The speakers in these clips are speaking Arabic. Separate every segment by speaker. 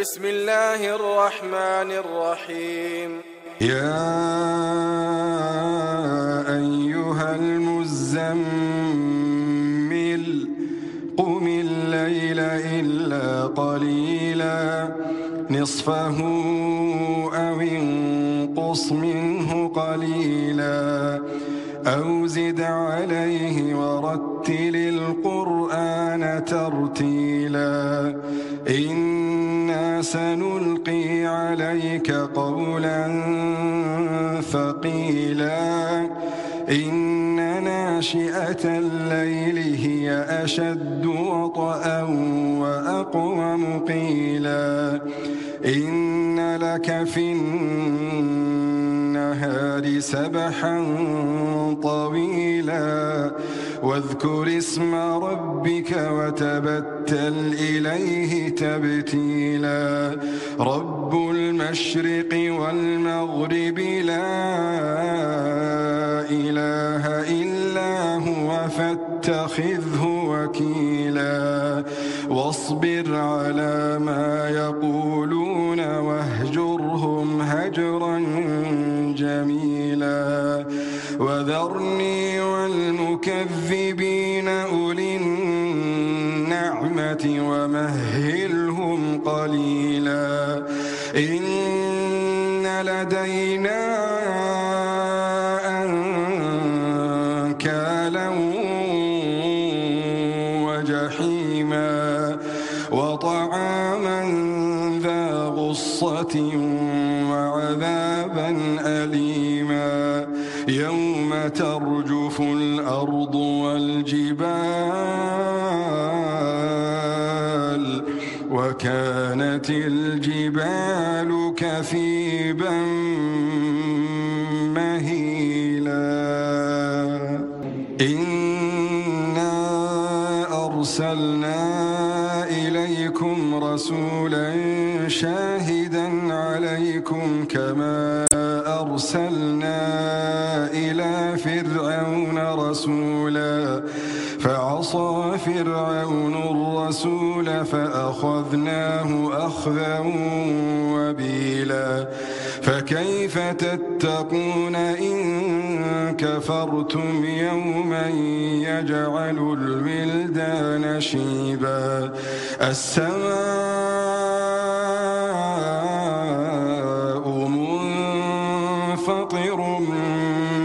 Speaker 1: بسم الله الرحمن الرحيم.
Speaker 2: يا أيها المزمل قم الليل إلا قليلا نصفه أو انقص منه قليلا أو زد عليه ورتل القرآن ترتيلا إنا سنلقي عليك قولا ثقيلا إن ناشئة الليل هي أشد وطئا وأقوم قيلا إن لك في النهار سبحا طويلا واذكر اسم ربك وتبتل إليه تبتيلا رب المشرق والمغرب لا إله إلا هو فاتخذه وكيلا واصبر على ما يقولون واهجرهم هجرا جميلا وذرني والمكذبين أولي النعمة ومهلهم قليلا إن لدينا أنكالا وجحيما وطعاما ذا غصة وعذابا أليما يوم ترجف الأرض والجبال وكانت الجبال كثيبا مهيلا إنا أرسلنا إليكم رسولا شاهدا عليكم كما أرسلنا إلى فرعون رسولا فعصى فرعون الرسول فأخذناه أخذا وبيلا فكيف تتقون إن كفرتم يوما يجعل الولدان شيبا السماء منفطر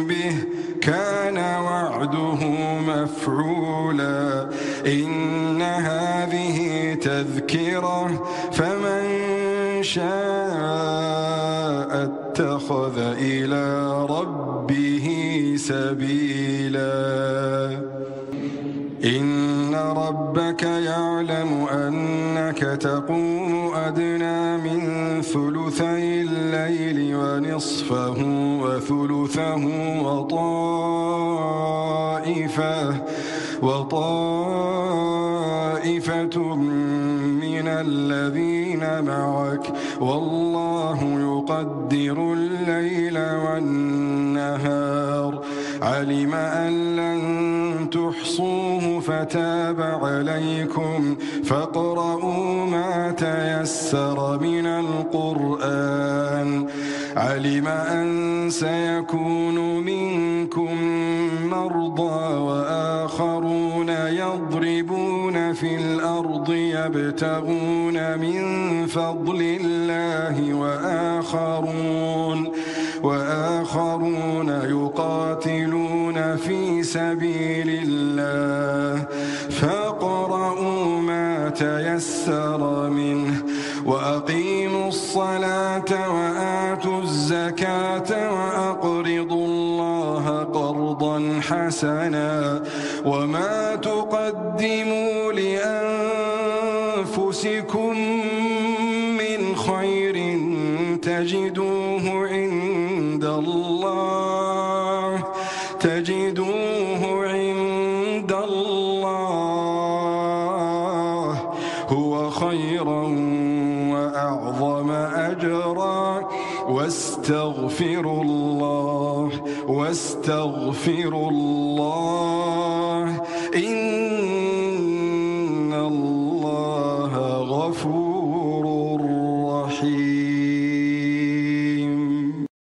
Speaker 2: به كان وعده مفعولا إن هذه تذكرة فمن شاء اتخذ إلى ربه سبيلا إن ربك يعلم أنك تقوم أدنى من ثلثي الليل ونصفه وثلثه وطائفة من الذين معك والله يقدر الليل والنهار علم أن لن تحصوه فتاب عليكم فاقرؤوا ما تيسر من القرآن علم أن سيكون منكم مرضى وآخرون يضربون في الأرض يبتغون من فضل الله وآخرون يقاتلون في سبيل الله فاقرؤوا ما تيسر منه وأقيموا الصلاة وآتوا الزكاة وأقرضوا الله قرضا حسنا وما تقدموا لأنفسكم من خير تجدوه عند الله هو خيرا وأعظم أجرا واستغفروا الله إن